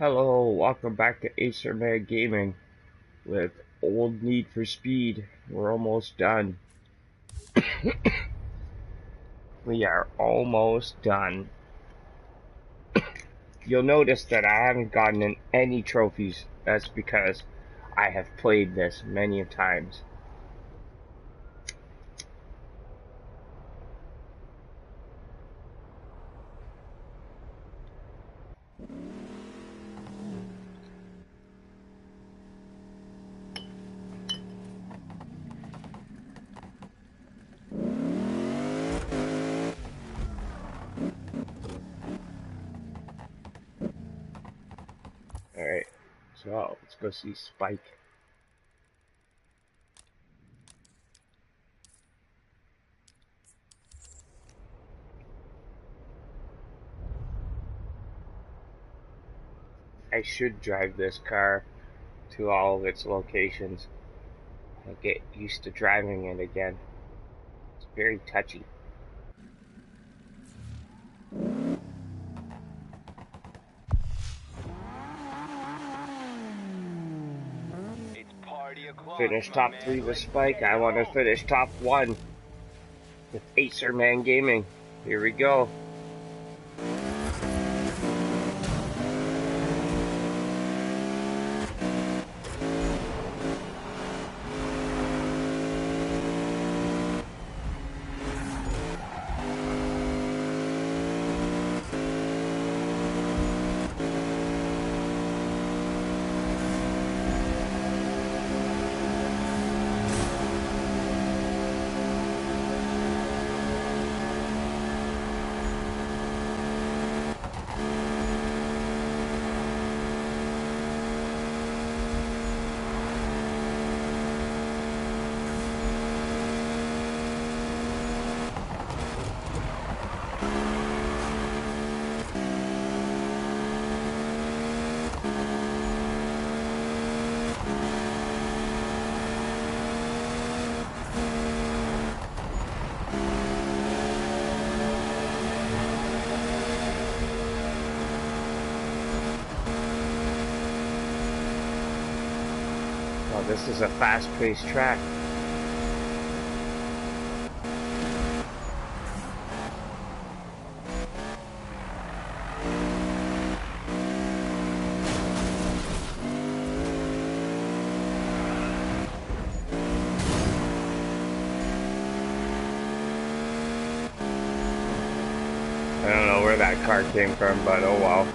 Hello, welcome back to Accer-man Gaming with Old Need for Speed. We're almost done. We are almost done. You'll notice that I haven't gotten in any trophies. That's because I have played this many times. Alright, so let's go see Spike. I should drive this car to all of its locations. I'll get used to driving it again. It's very touchy. Finish top 3 with Spike. I want to finish top 1 with Accer-man Gaming. Here we go. Well, this is a fast-paced track. I don't know where that car came from, but oh well.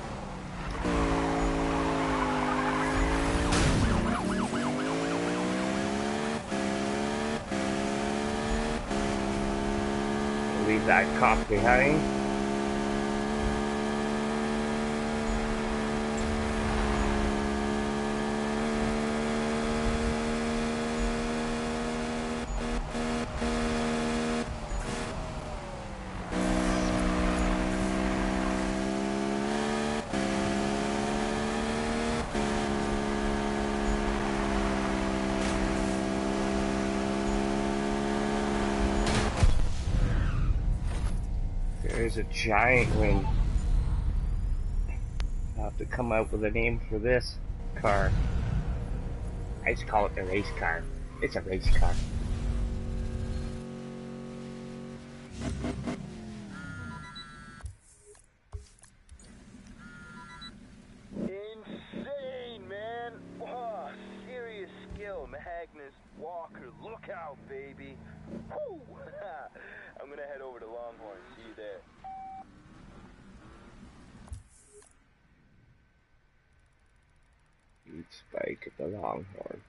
Leave that cop behind. There's a giant wing. I'll have to come up with a name for this car. I just call it the race car. It's a race car. Insane, man! Oh, serious skill, Magnus Walker. Look out, baby. Woo! I'm gonna head over to Longhorn. See you there. Beat Spike at the Longhorn.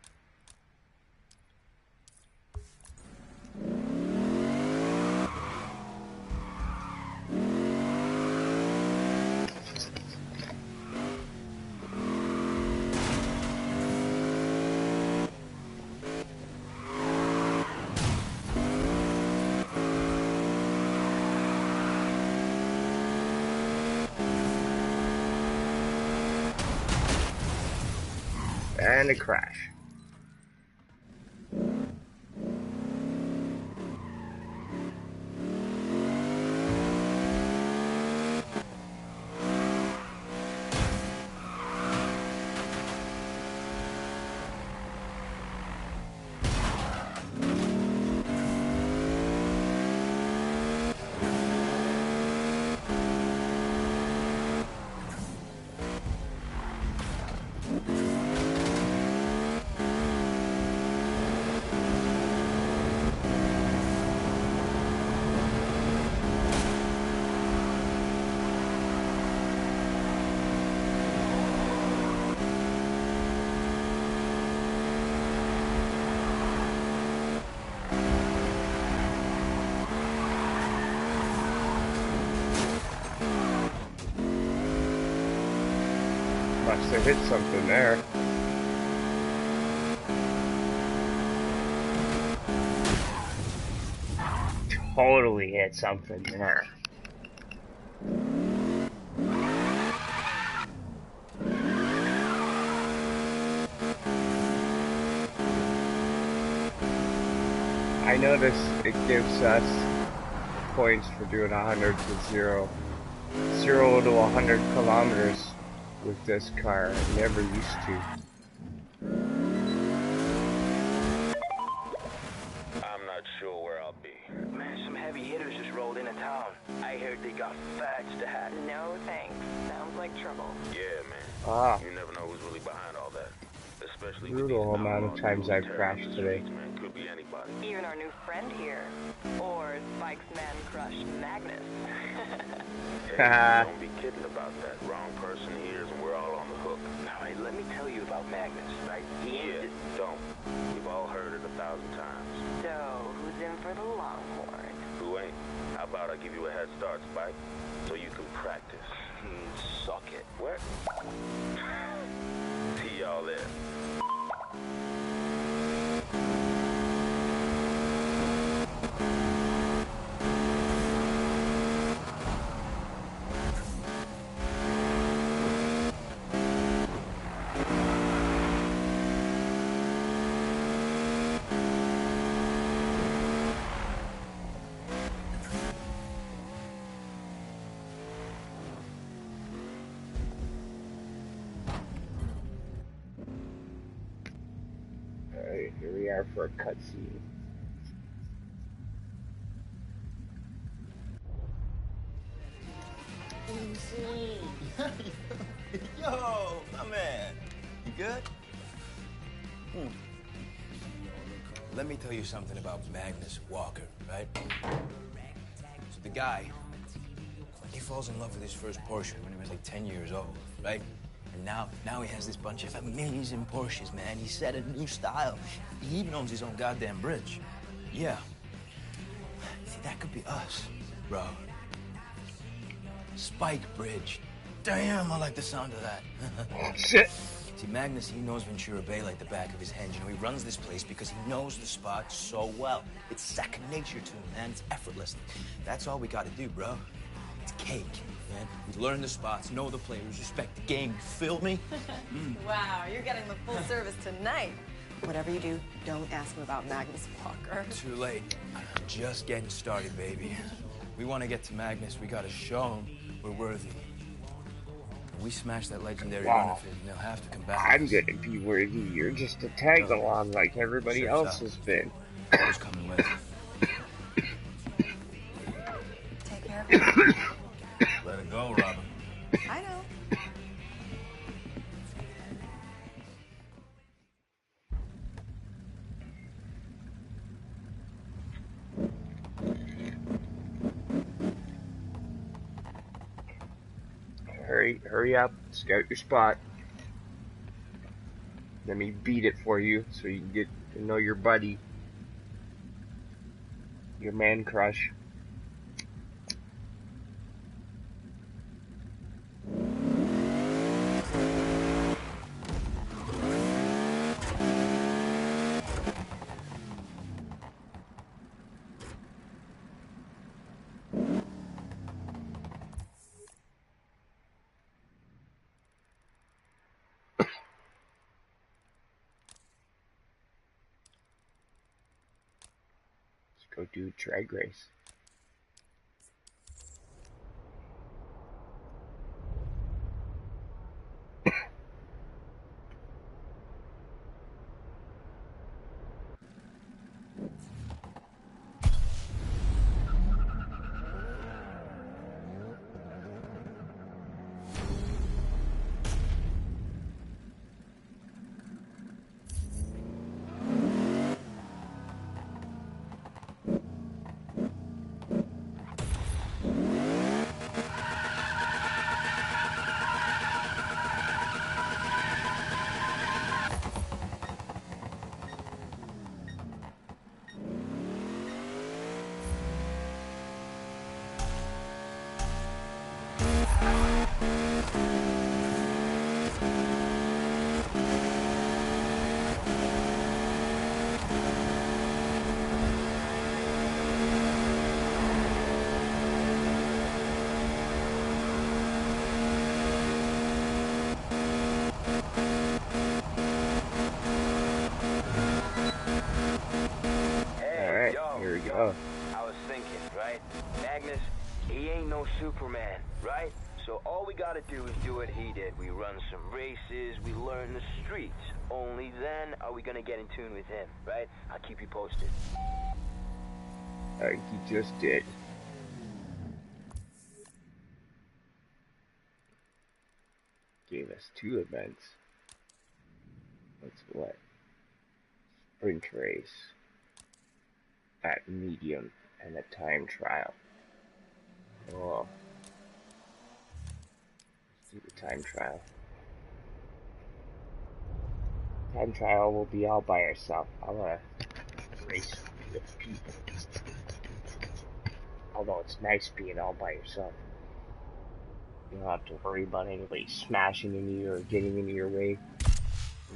And a crash. Must have hit something there. Totally hit something there. I notice it gives us points for doing 100 to 0. 0 to 100 kilometers with this car. I never used to. I'm not sure where I'll be. Man, some heavy hitters just rolled into town. I heard they got fags to hack. No thanks. Sounds like trouble. Yeah, man. Ah. You never know who's really behind all that. Especially Brutal amount of times I've crashed today. Man, could be anybody. Even our new friend here. Or Spike's man crush, Magnus. Hey, don't be kidding about that. Wrong person hears and we're all on the hook. All right, let me tell you about Magnus, right? Don't. We've all heard it 1,000 times. So, who's in for the Longhorn? Who ain't? How about I give you a head start, Spike? So you can practice. Suck it. What? See y'all there. Alright, here we are for a cutscene. Yo, my man. You good? Let me tell you something about Magnus Walker, right? So the guy, he falls in love with his first Porsche when he was like 10 years old, right? And now he has this bunch of amazing Porsches, man. He set a new style. He even owns his own goddamn bridge. Yeah. See, that could be us, bro. Spike Bridge. Damn, I like the sound of that. Shit. See, Magnus, he knows Ventura Bay like the back of his hand. You know, he runs this place because he knows the spot so well. It's second nature to him, man. It's effortless. That's all we gotta do, bro. It's cake, man. We learn the spots, know the players, respect the game. You feel me? Wow, you're getting the full service tonight. Whatever you do, don't ask him about Magnus Walker. Too late. Just getting started, baby. We want to get to Magnus. We gotta show him we're worthy. We smash that legendary run of it, and they'll have to come back. I'm gonna be worthy. You're just a tag along like everybody else has been. Who's coming with? Take care of him. Let it go, Robin. I know. Hurry up, scout your spot. Let me beat it for you so you can get to know your buddy. Your man crush. Go do drag race. go. I was thinking, right? Magnus, he ain't no Superman, right? So all we gotta do is do what he did. We run some races, we learn the streets. Only then are we gonna get in tune with him, right? I'll keep you posted. Like he just did. Gave us 2 events. That's what? Sprint race at medium and a time trial. Oh. Let's do the time trial. Time trial will be all by yourself. I wanna race with people. Although it's nice being all by yourself. You don't have to worry about anybody smashing into you or getting into your way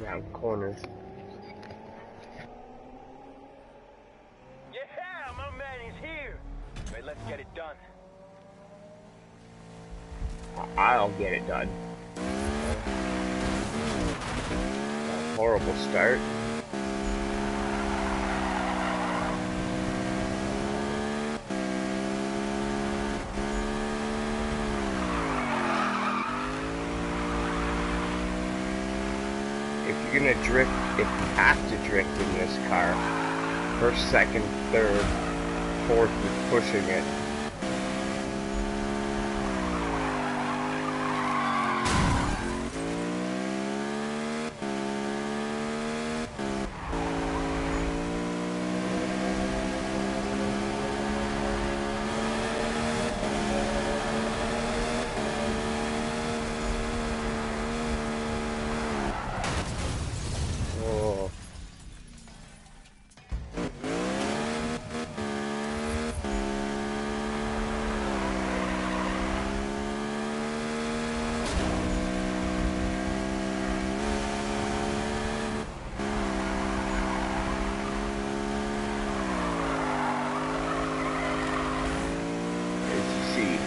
around corners. Yeah, my man is here. Right, let's get it done. I'll get it done. A horrible start. If you're gonna drift, if you have to drift in this car, first, second, third, fourth is pushing it. Oh. As you see.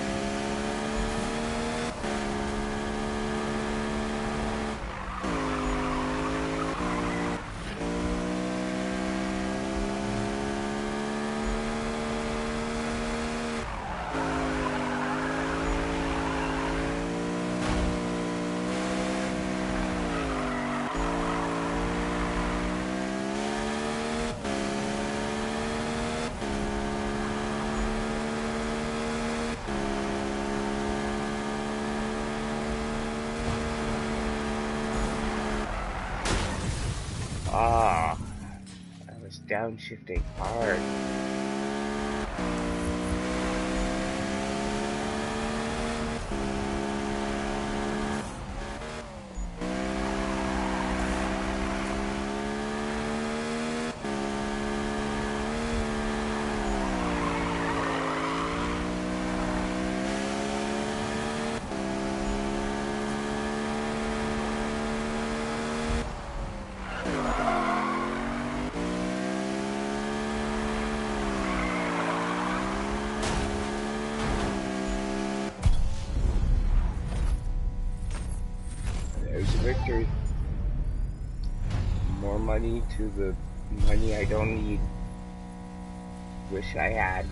Ah, I was downshifting hard. There's a victory. More money to the money I don't need. Wish I had.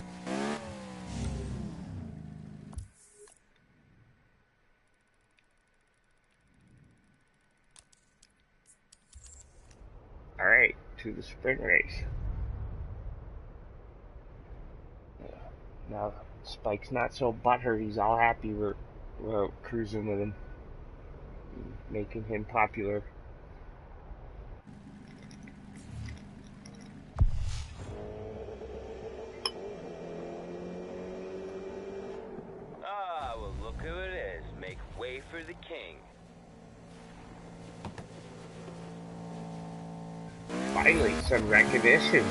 Alright, to the sprint race. Now, Spike's not so butthurt, he's all happy we're out cruising with him. Making him popular. Ah, well, look who it is. Make way for the king. Finally, some recognition.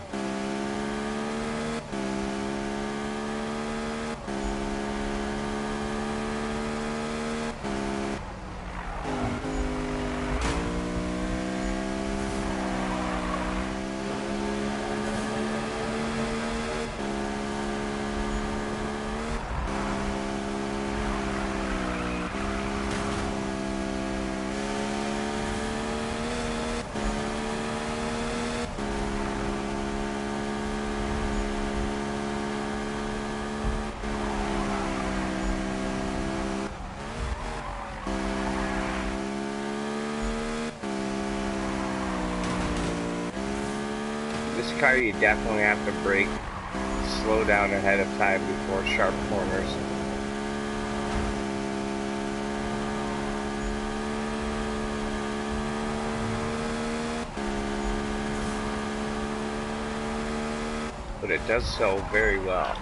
This car you definitely have to brake, slow down ahead of time before sharp corners. But it does so very well.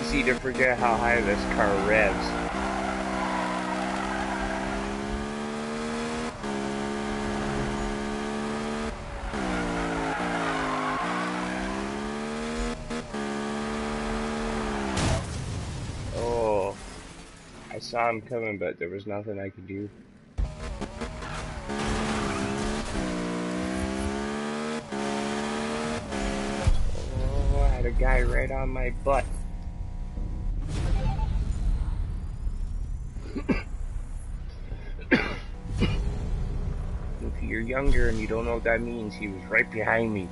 Easy to forget how high this car revs. Oh, I saw him coming, but there was nothing I could do. Oh, I had a guy right on my butt. If you're younger and you don't know what that means, he was right behind me.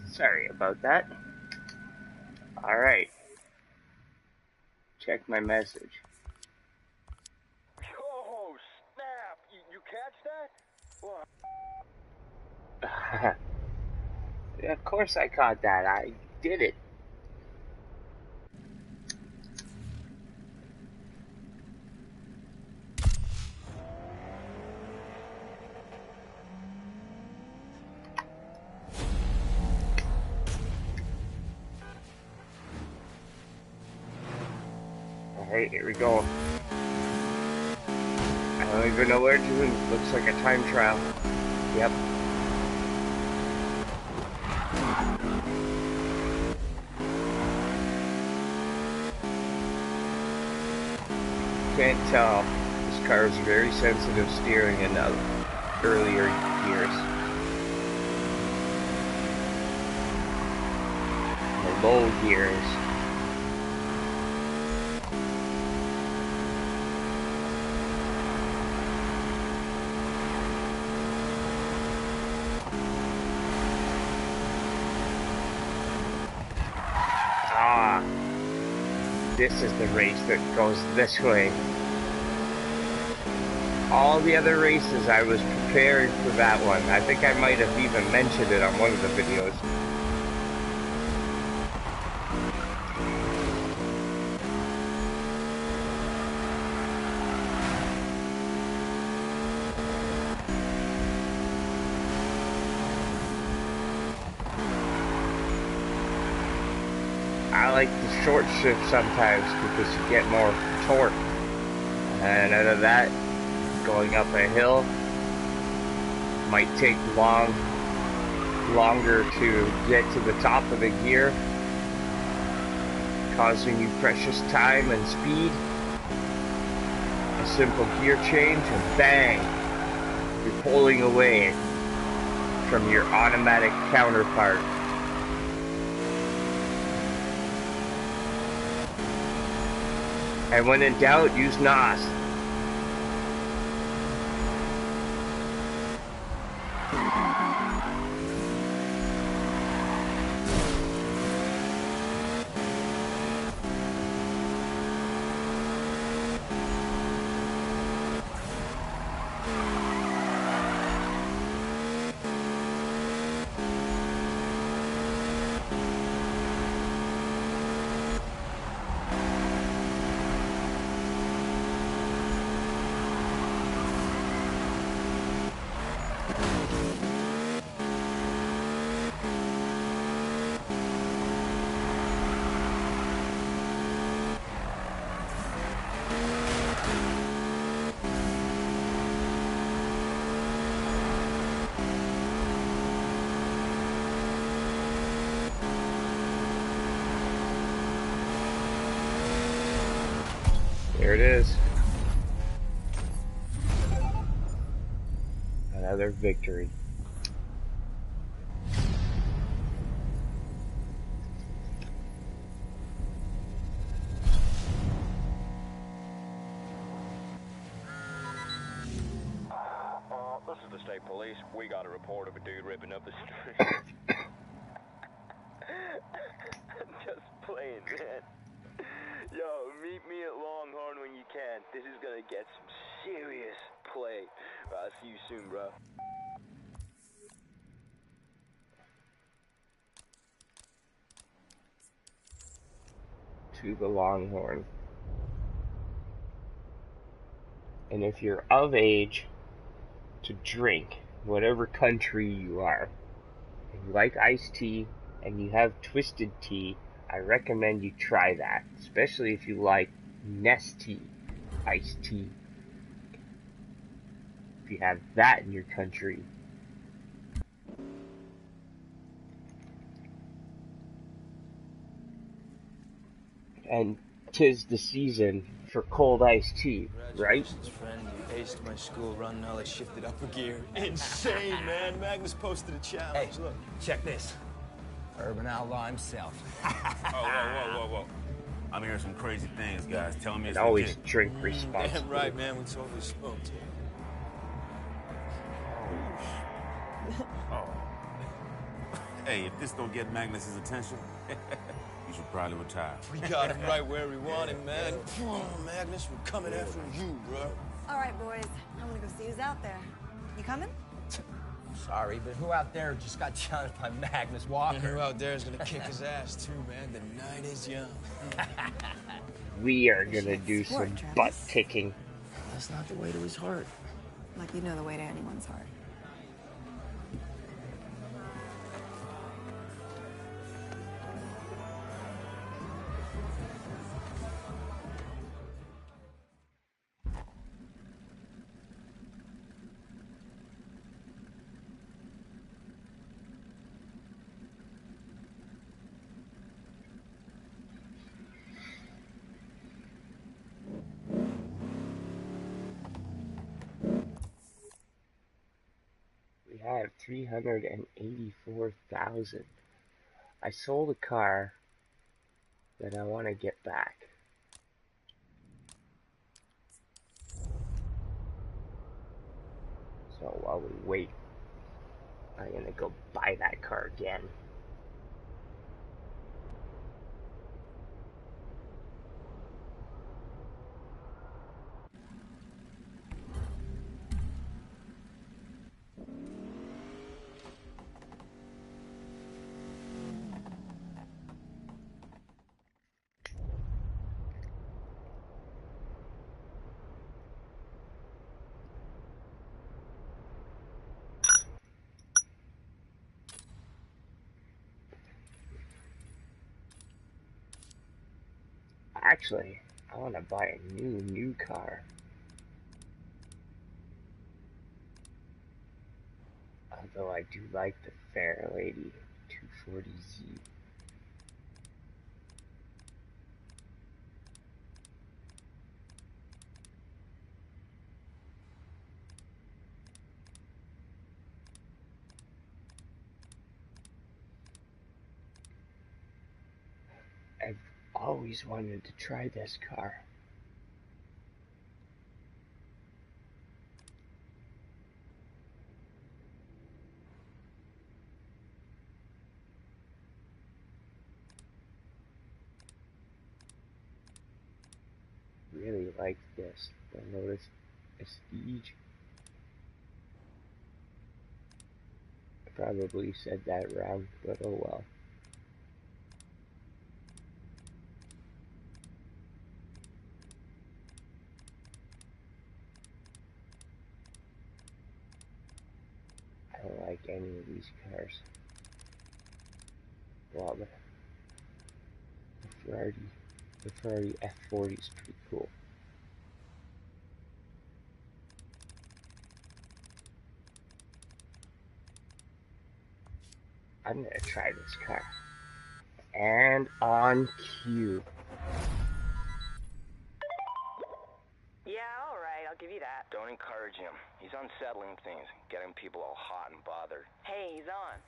Sorry about that. Alright. Check my message. Oh, snap! You catch that? What? Of course I caught that. I did it. Alright, here we go. I don't even know where to. Looks like a time trial. Yep. Can't tell. This car is very sensitive steering in the earlier gears. The low gears. this is the race that goes this way. All the other races, I was prepared for that one. I think I might have even mentioned it on one of the videos. I like the short shift sometimes because you get more torque. And out of that, going up a hill might take longer to get to the top of the gear, causing you precious time and speed. A simple gear change and bang, you're pulling away from your automatic counterpart. And when in doubt, use NOS. There it is. Another victory. This is the state police. We got a report of a dude ripping up the street. Just playing, man. Yo, meet me at Longhorn when you can. This is gonna get some serious play. I'll see you soon, bro. To the Longhorn. And if you're of age to drink, whatever country you are, if you like iced tea and you have twisted tea, I recommend you try that, especially if you like Nestea iced tea. If you have that in your country. And 'tis the season for cold iced tea, right? Congratulations, friend. You aced my school run. Now let's shift it up a gear. Insane, man. Magnus posted a challenge. Hey, Look. check this. Urban outlaw himself. Whoa. I'm hearing some crazy things, guys. Tell me it's And always legit. drink Damn responsibly. right, man. We totally smoked. Oh. Hey, if this don't get Magnus's attention, you should probably retire. We got him right where we want him, man. Come on, Magnus. We're coming after you, bro. All right, boys. I'm gonna go see who's out there. You coming? Sorry, but who out there just got challenged by Magnus And Walker? who out there is gonna kick his ass, too, man? The night is young. We are gonna do some butt kicking. That's not the way to his heart. Like you know the way to anyone's heart. We have 384,000. I sold a car that I want to get back. So while we wait, I'm gonna go buy that car again. Actually, I want to buy a new car. Although I do like the Fairlady 240Z. I've always wanted to try this car. Really like this. The Lotus Prestige. I probably said that wrong, but oh well. I don't like any of these cars. Well, the Ferrari F40 is pretty cool. I'm gonna try this car. And on cue. Yeah, all right, I'll give you that. Don't encourage him. He's unsettling things, getting people all hot and bothered. Hey, he's on.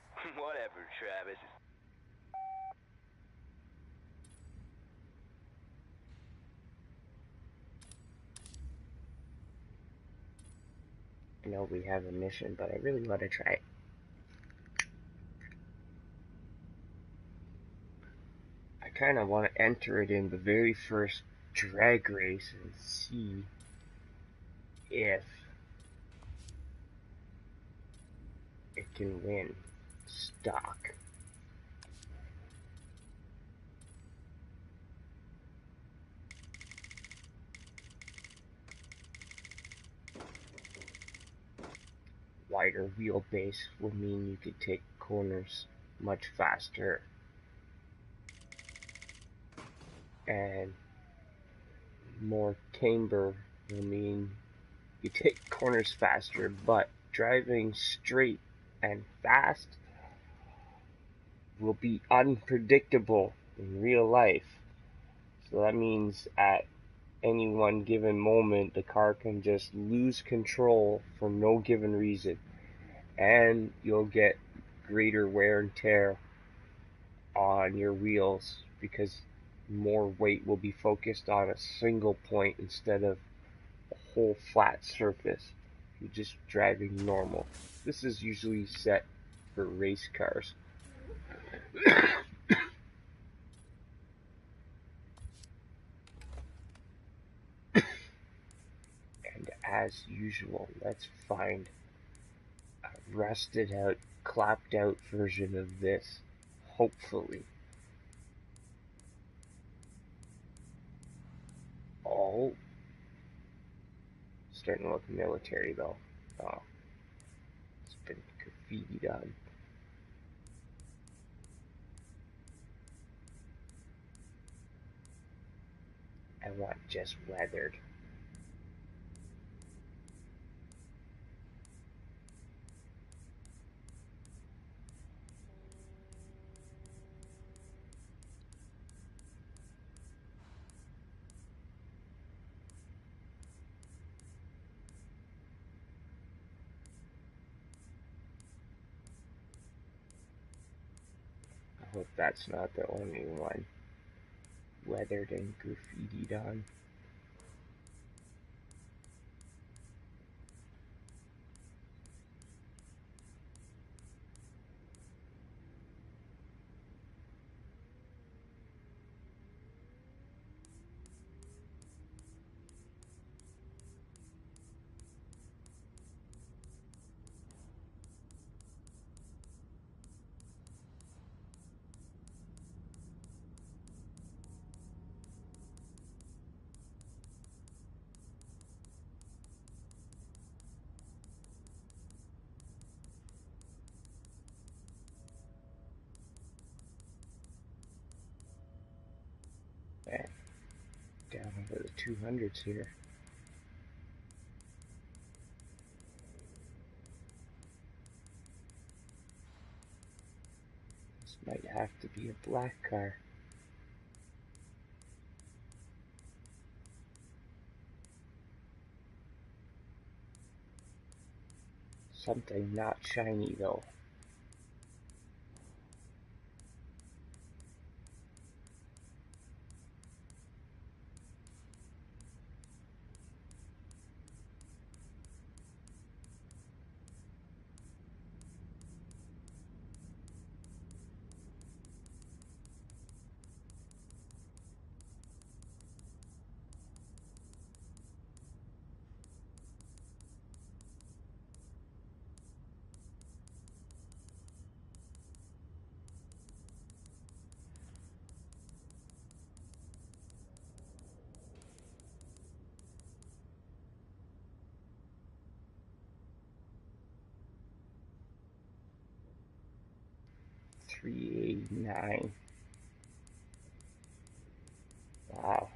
Whatever, Travis. I know we have a mission, but I really want to try it. I kind of want to enter it in the very first drag race and see if it can win stock. Wider wheelbase will mean you could take corners much faster, and more camber will mean you take corners faster, but driving straight and fast will be unpredictable in real life. So that means at any one given moment, the car can just lose control for no given reason, and you'll get greater wear and tear on your wheels because more weight will be focused on a single point instead of a whole flat surface. You're just driving normal. This is usually set for race cars. And as usual, let's find a rusted out, clapped out version of this. Hopefully. Oh. Starting to look military though. Oh. It's been graffitied on. I want just weathered. I hope that's not the only one weathered and graffitied on. for the 200s here. This might have to be a black car. Something not shiny though. $389. Wow,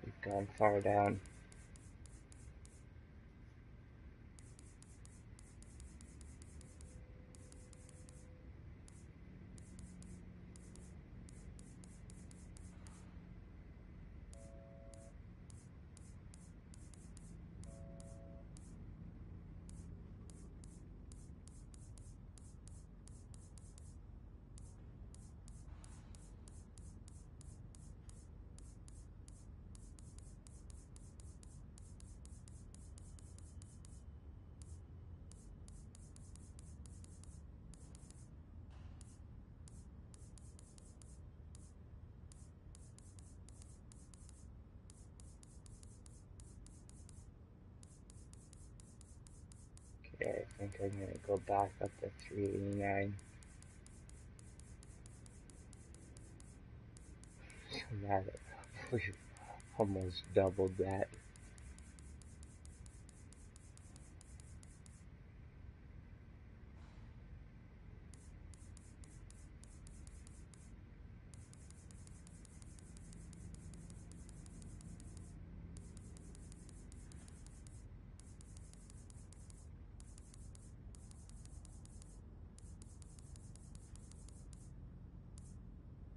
we've gone far down. Okay, I think I'm gonna go back up to 389. Now that we've almost doubled that.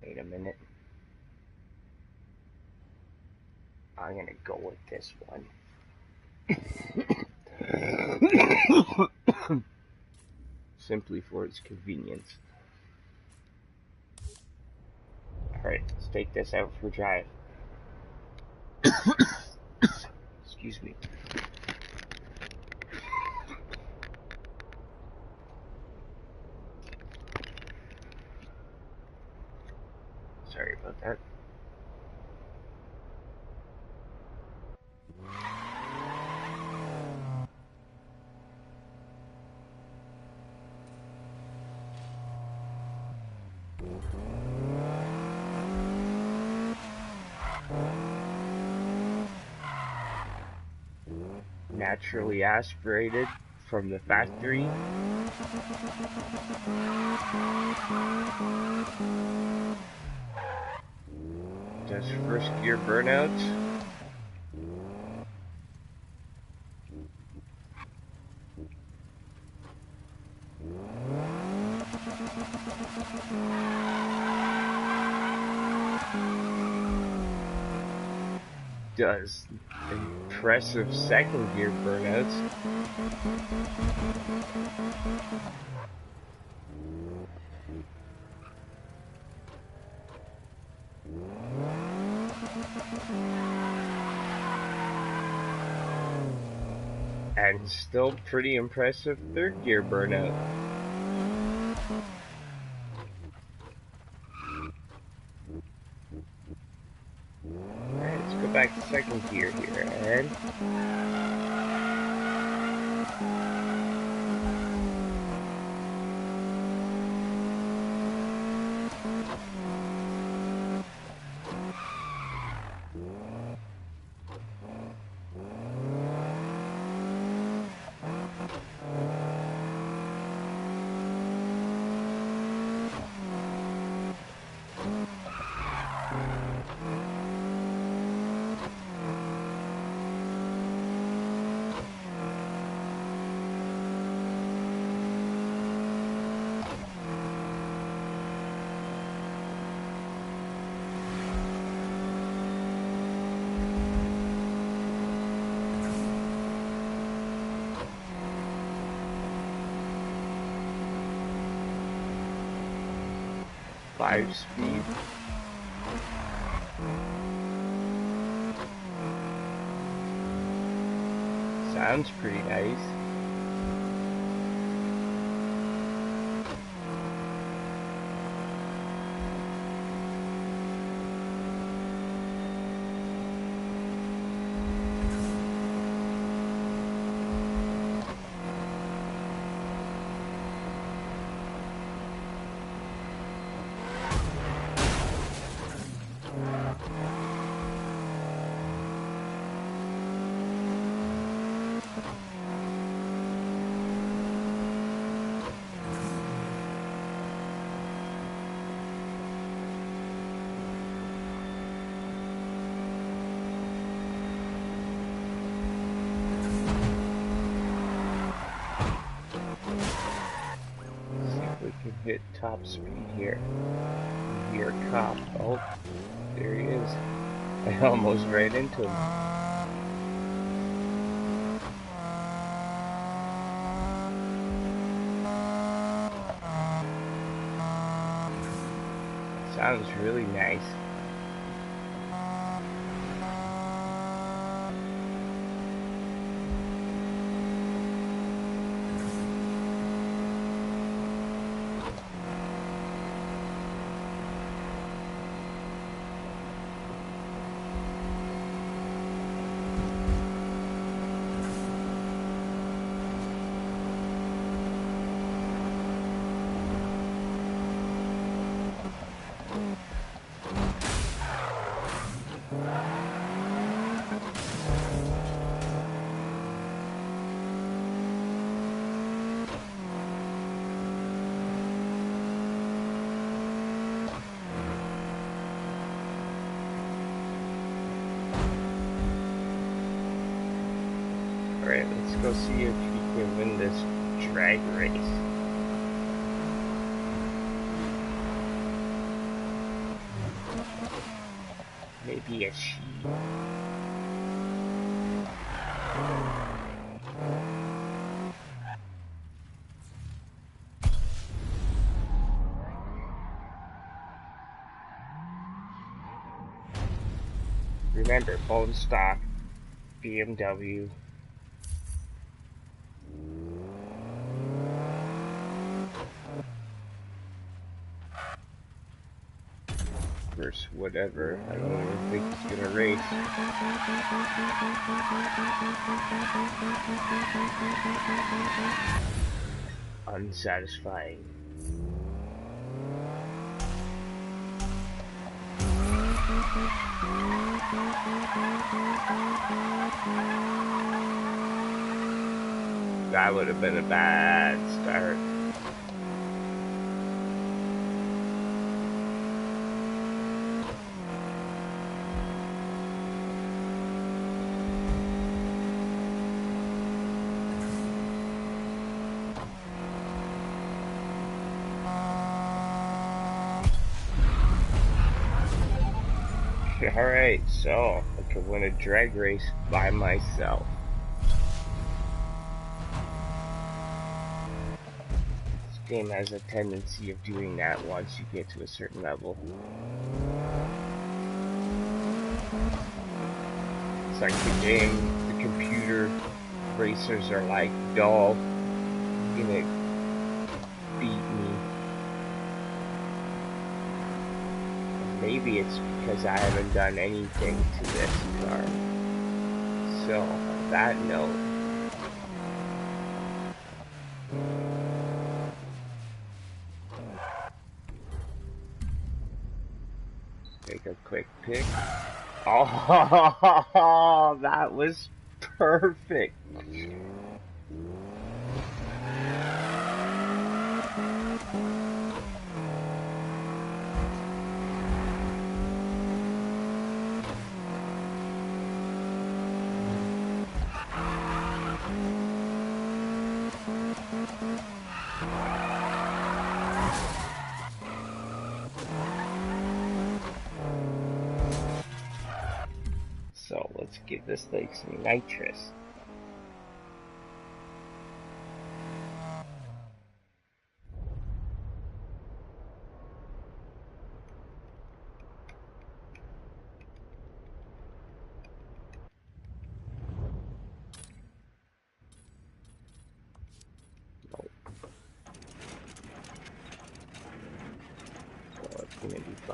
Wait a minute. I'm gonna go with this one. Simply for its convenience. Alright, let's take this out for a drive. Excuse me. Sorry about that. Naturally aspirated from the factory. Does first gear burnouts. Does impressive second gear burnouts. And still pretty impressive third gear burnout. Alright, let's go back to second gear here, and 5-speed. Sounds pretty nice. Hit top speed here. You hear a cop. Oh, there he is. I almost ran into him. Sounds really nice. Alright, let's go see if he can win this drag race. Maybe a sheep. Remember, bone stock, BMW. Versus whatever. I don't even think he's gonna race. Unsatisfying. That would have been a bad start. Alright, so I can win a drag race by myself. This game has a tendency of doing that once you get to a certain level. It's like the computer racers are like dull, gonna beat me. Maybe it's because I haven't done anything to this car. So, on that note, take a quick pick. Oh, that was perfect. So let's give this thing some nitrous.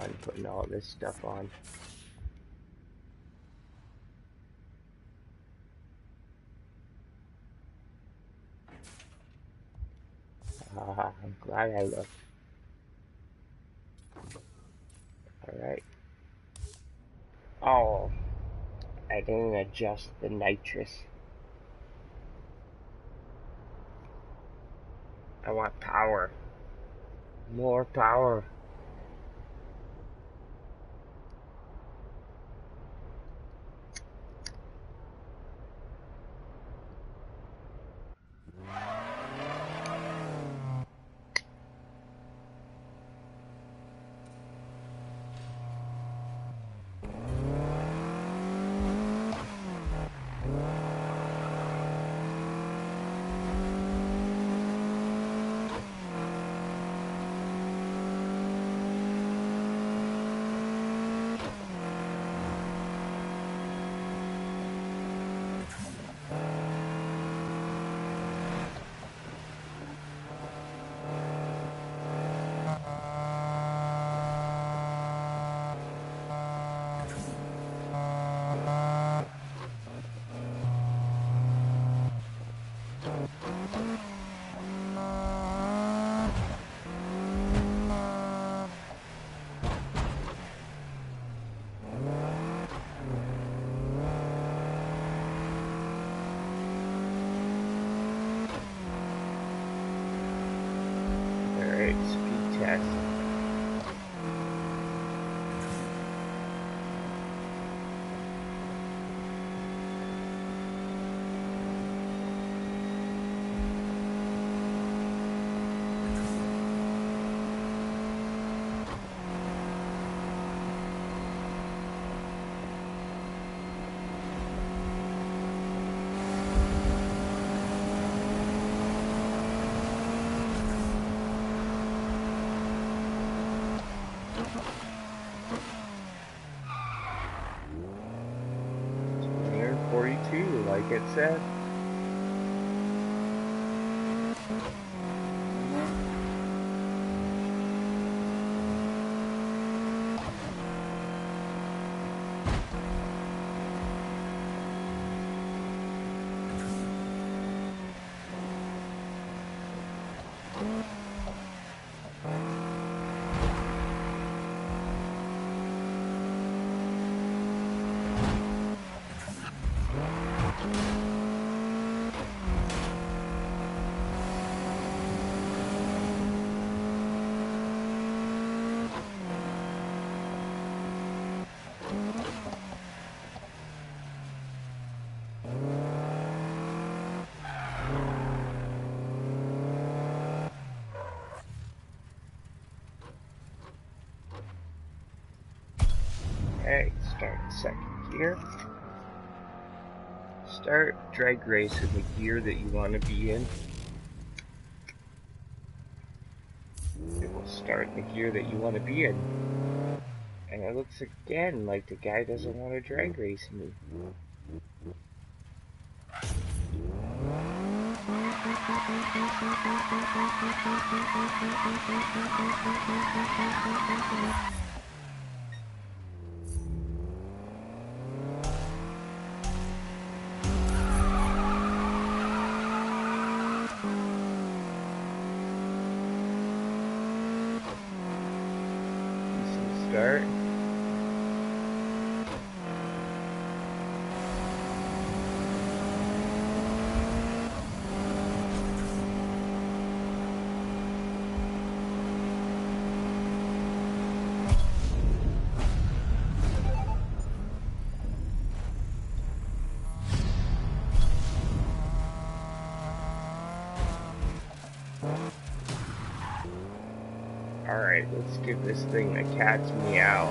fun putting all this stuff on. I'm glad I looked. Alright. Oh, I didn't adjust the nitrous. I want power. More power. Alright, speed test. Like it said. Okay, start second gear. Start drag race in the gear that you want to be in. It will start in the gear that you want to be in. And it looks again like the guy doesn't want to drag race me. Start. Alright, let's give this thing a cat's meow.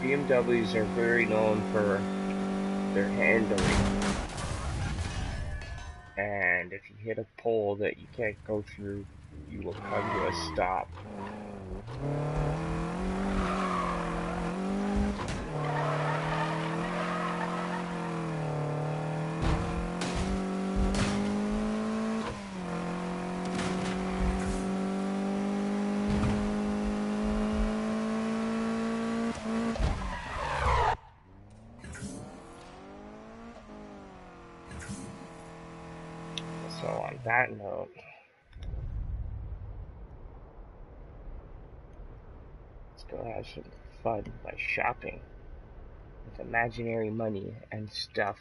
BMWs are very known for their handling. And if you hit a pole that you can't go through, you will come to a stop. that note, let's go have some fun by shopping with imaginary money and stuff.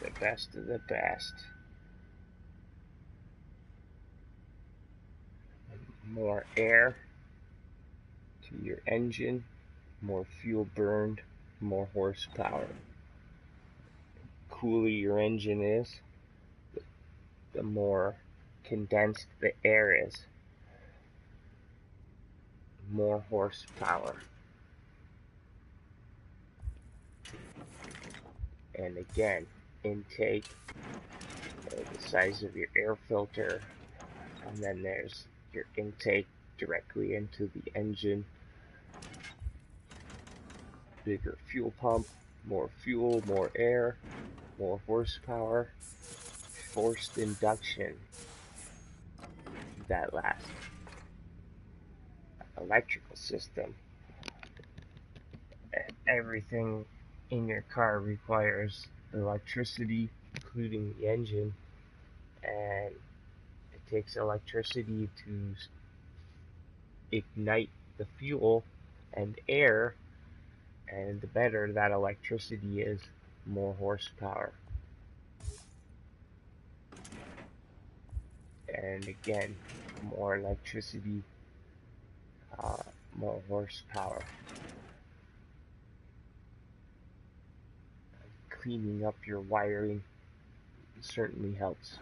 The best of the best. More air to your engine, more fuel burned, more horsepower. The cooler your engine is, the more condensed the air is, more horsepower. And again, intake, the size of your air filter, and then there's your intake directly into the engine. Bigger fuel pump, more fuel, more air, more horsepower. Forced induction, that last. Electrical system. Everything in your car requires electricity, including the engine, and it takes electricity to ignite the fuel and air, and the better that electricity is, more horsepower. And again, more electricity, more horsepower. Cleaning up your wiring certainly helps.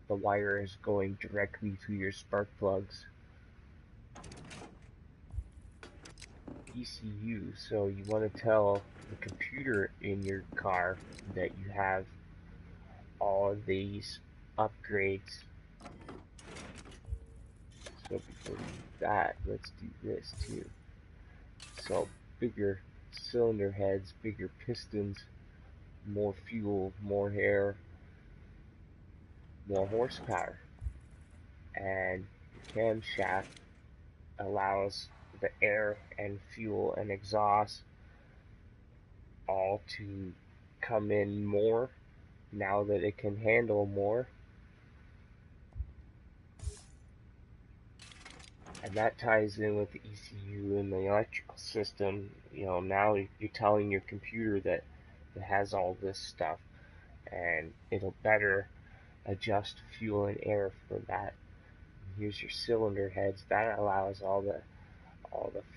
The wire is going directly to your spark plugs. ECU, so you want to tell the computer in your car that you have all of these upgrades. So before we do that, let's do this too. So bigger cylinder heads, bigger pistons, more fuel, more air, more horsepower. And the camshaft allows the air and fuel and exhaust all to come in more now that it can handle more. And that ties in with the ECU and the electrical system. You know, now you're telling your computer that it has all this stuff, and it'll better adjust fuel and air for that. And here's your cylinder heads. That allows all the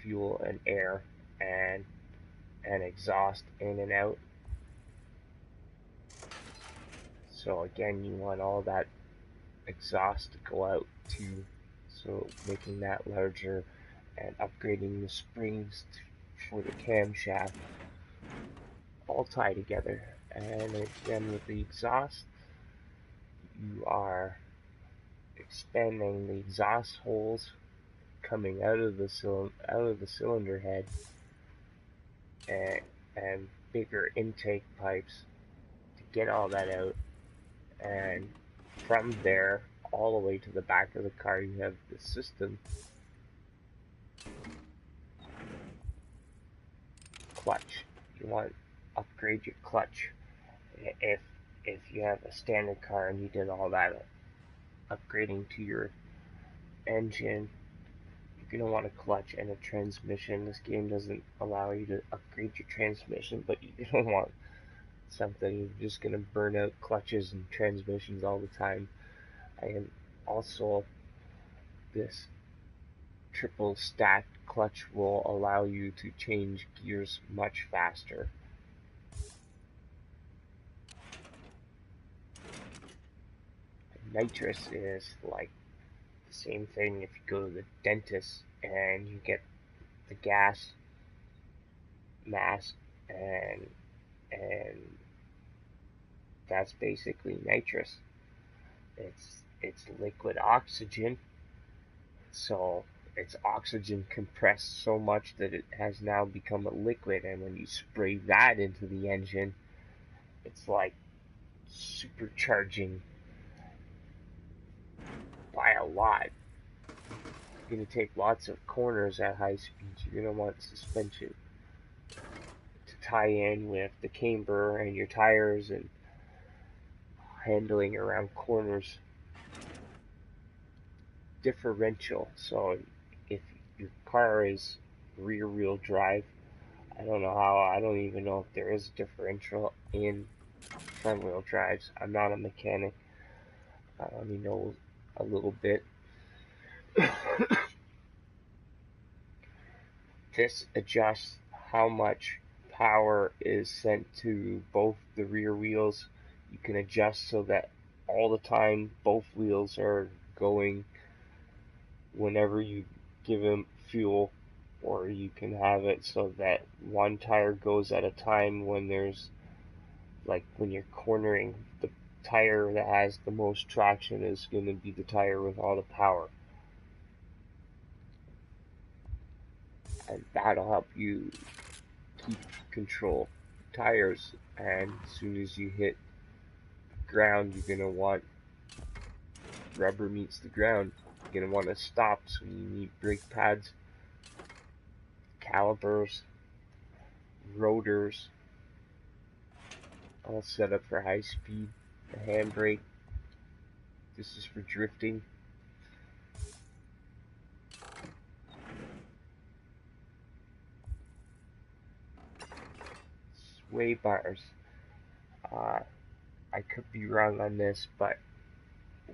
fuel and air and exhaust in and out. So again, you want all that exhaust to go out too. So making that larger and upgrading the springs for the camshaft all tie together. And again, with the exhaust, you are expanding the exhaust holes coming out of the cylinder head, and bigger intake pipes to get all that out. And from there all the way to the back of the car, you have the system. Clutch. You want to upgrade your clutch. If you have a standard car and you did all that upgrading to your engine, you're going to want a clutch and a transmission. This game doesn't allow you to upgrade your transmission, but you're going to want something. You're just going to burn out clutches and transmissions all the time. And also, this triple stacked clutch will allow you to change gears much faster. Nitrous is like the same thing if you go to the dentist and you get the gas mask, and that's basically nitrous. It's liquid oxygen, so it's oxygen compressed so much that it has now become a liquid, and when you spray that into the engine, it's like supercharging by a lot. You're going to take lots of corners at high speeds. You're going to want suspension to tie in with the camber and your tires and handling around corners. Differential. So if your car is rear wheel drive, I don't even know if there is a differential in front wheel drives. I'm not a mechanic. I only know a little bit. This adjusts how much power is sent to both the rear wheels. You can adjust so that all the time both wheels are going whenever you give them fuel, or you can have it so that one tire goes at a time when there's, like when you're cornering, the tire that has the most traction is going to be the tire with all the power. And that'll help you keep control tires, and as soon as you hit ground, you're going to want, rubber meets the ground, you're going to want to stop, so you need brake pads, calipers, rotors, all set up for high speed. The handbrake, this is for drifting. Sway bars. I could be wrong on this, but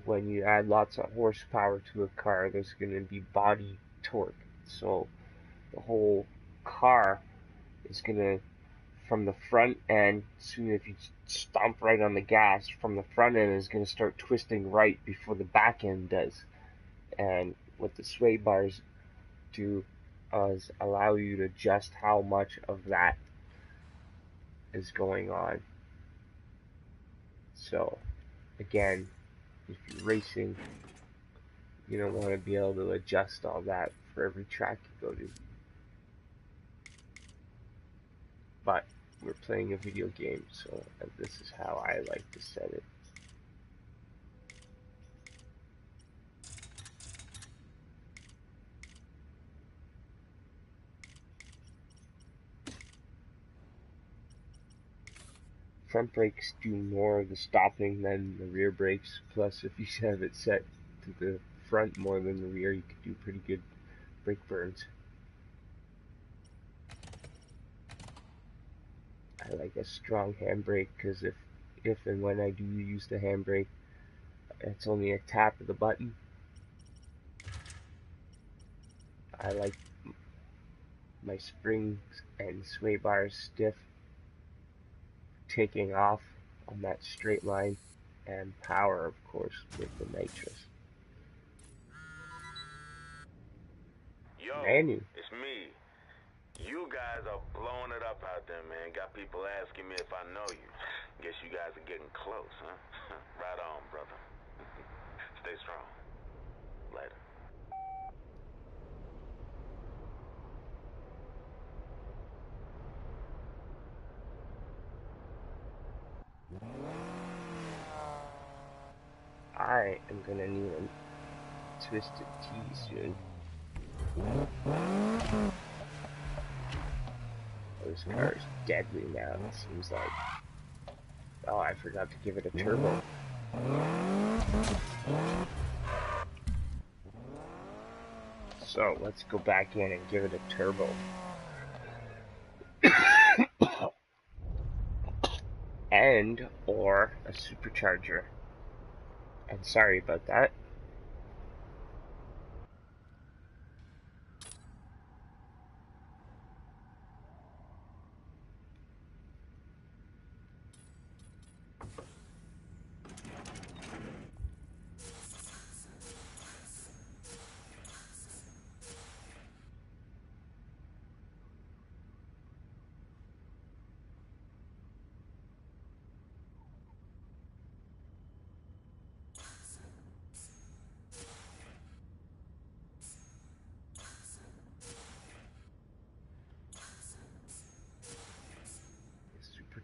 when you add lots of horsepower to a car, there's going to be body torque. So the whole car is going to, from the front end, soon if you stomp right on the gas, from the front end is going to start twisting right before the back end does. And what the sway bars do is allow you to adjust how much of that is going on. So again, if you're racing, you don't want to be able to adjust all that for every track you go to. But we're playing a video game, so this is how I like to set it. Front brakes do more of the stopping than the rear brakes, plus if you have it set to the front more than the rear, you can do pretty good brake burns. I like a strong handbrake because if and when I do use the handbrake, it's only a tap of the button. I like my springs and sway bars stiff, taking off on that straight line, and power, of course, with the nitrous. Yo, Manu. it's me. You guys are blowing it up out there, man. Got people asking me if I know you. Guess you guys are getting close, huh? Right on, brother. Stay strong. Later. I am gonna need a twisted T soon. Oh, this car is deadly now, it seems like. Oh, I forgot to give it a turbo. So, let's go back in and give it a turbo. And, or a supercharger. And sorry about that.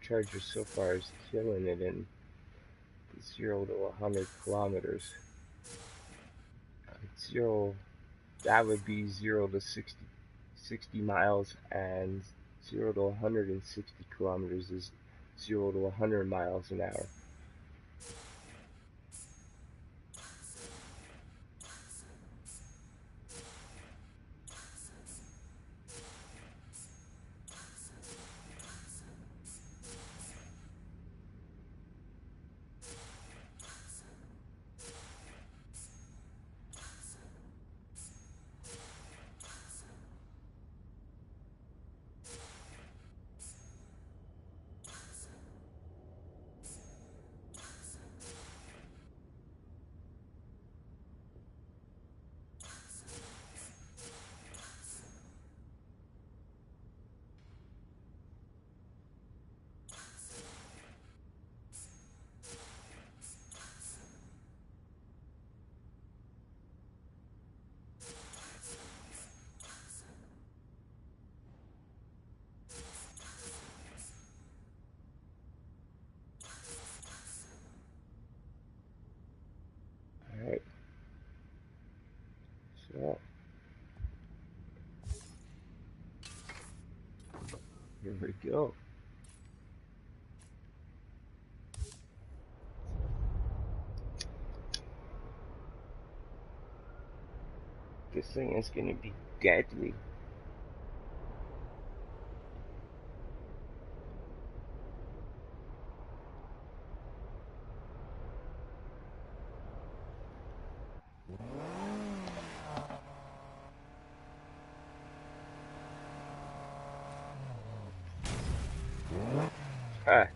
The supercharger so far is killing it in 0 to 100 kilometers. 0, that would be 0 to 60 miles, and 0 to 160 kilometers is 0 to 100 miles an hour. Alright. So, here we go. This thing is gonna be deadly. Ah.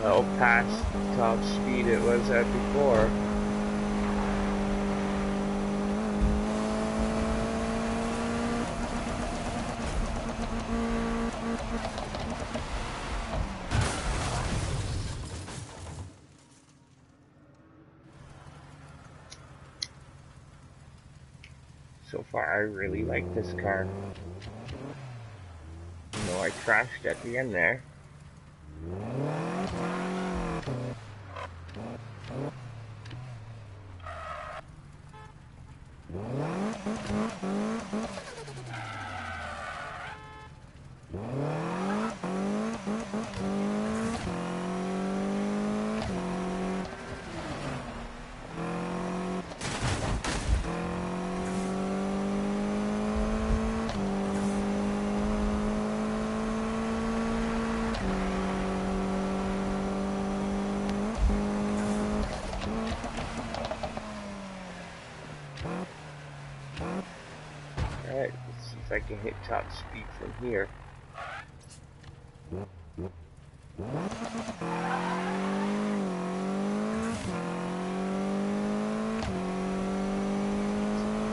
Well, past top speed it was at before. So far, I really like this car. You know, I crashed at the end there. Alright, let's see if I can hit top speed from here.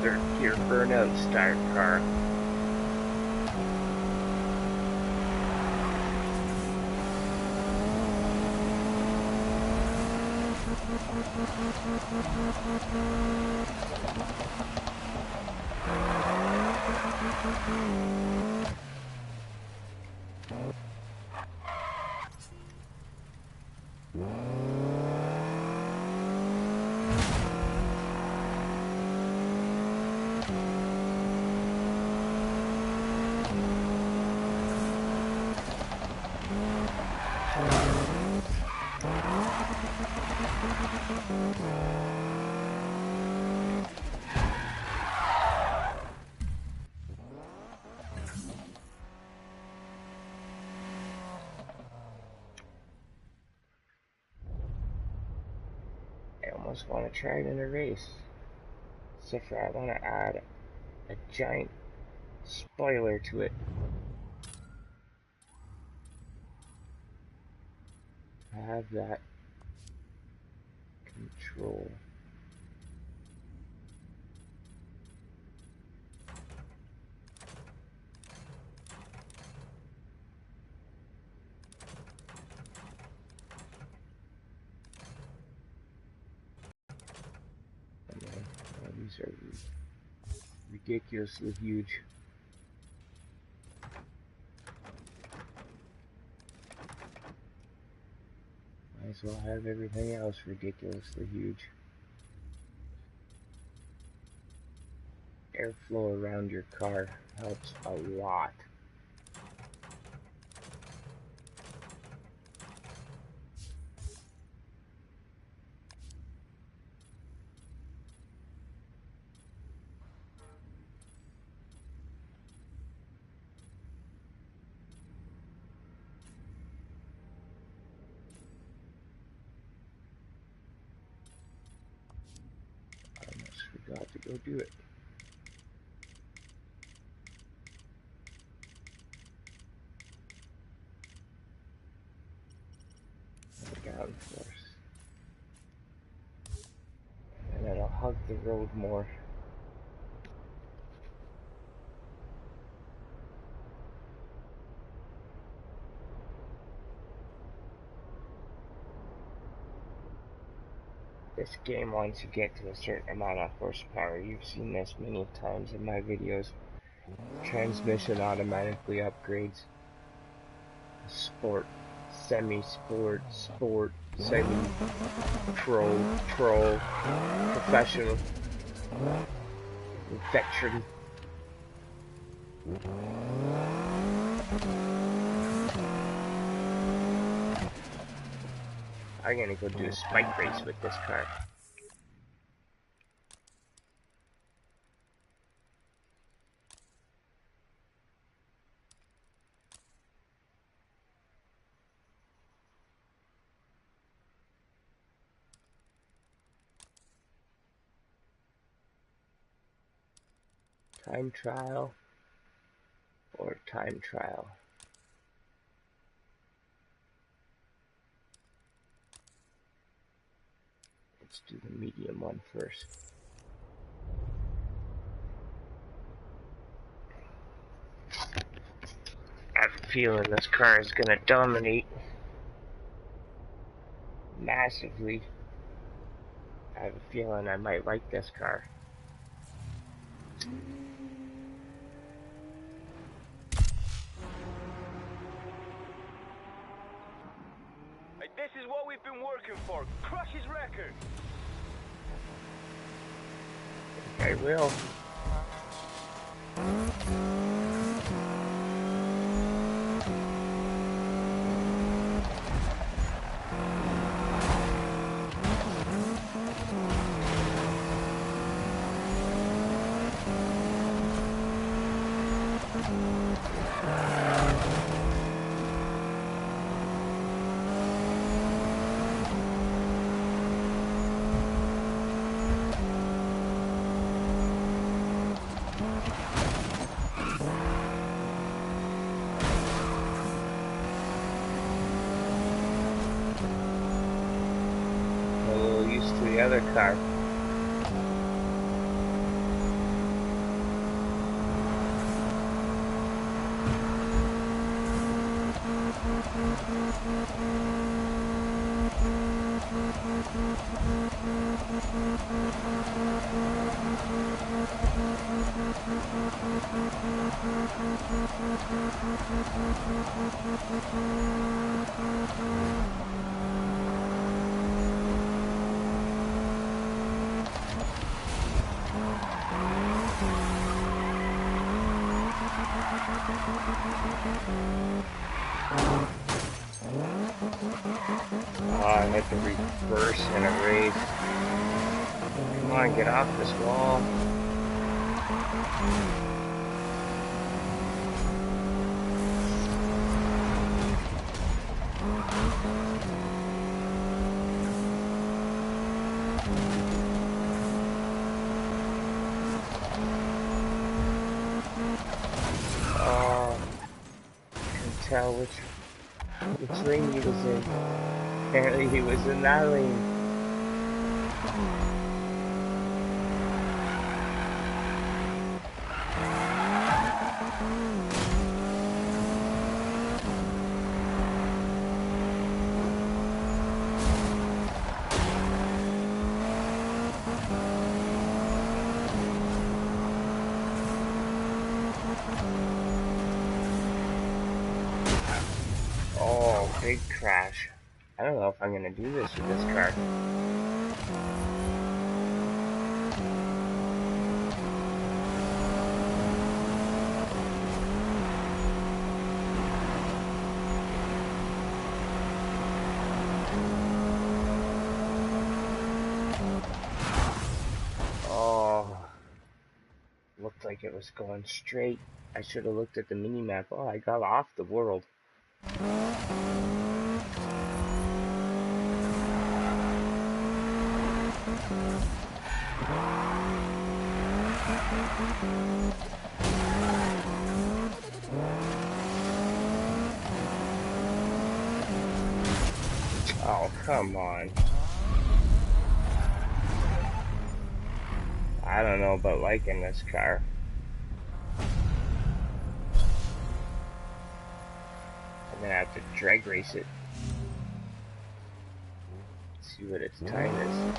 Third gear burnout style car. almost want to try it in a race. Except for I want to add a giant spoiler to it. Have that control. These are ridiculously huge. Might as well have everything else ridiculously huge. Airflow around your car helps a lot. I almost forgot to go do it. Downforce. And then I'll hug the road more. This game, once you get to a certain amount of horsepower, you've seen this many times in my videos, transmission automatically upgrades. Sport, semi-sport, sport, semi-pro, pro, professional, veteran. I'm gonna go do a spike race with this car. Time trial or time trial. Let's do the medium one first. I have a feeling this car is gonna dominate massively. I have a feeling I might like this car. Hey, this is what we've been working for. Crush his record. I will. The other car. I had to reverse in a race. Come on, get off this wall. tell which lane he was in. Apparently he was in that lane. Oh, big crash. I don't know if I'm gonna do this with this car. Oh, looked like it was going straight. I should have looked at the mini-map. Oh, I got off the world. Oh, come on. I don't know about liking this car. I'm gonna have to drag race it. See what its time is.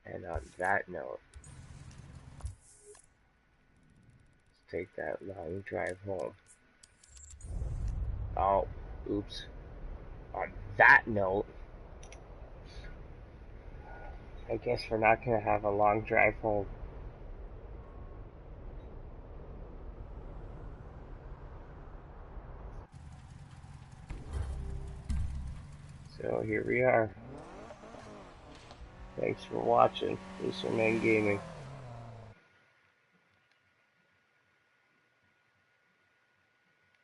And on that note, let's take that long drive home. Oh, oops. On that note, I guess we're not gonna have a long drive home. So here we are. Thanks for watching. Accer-man Gaming.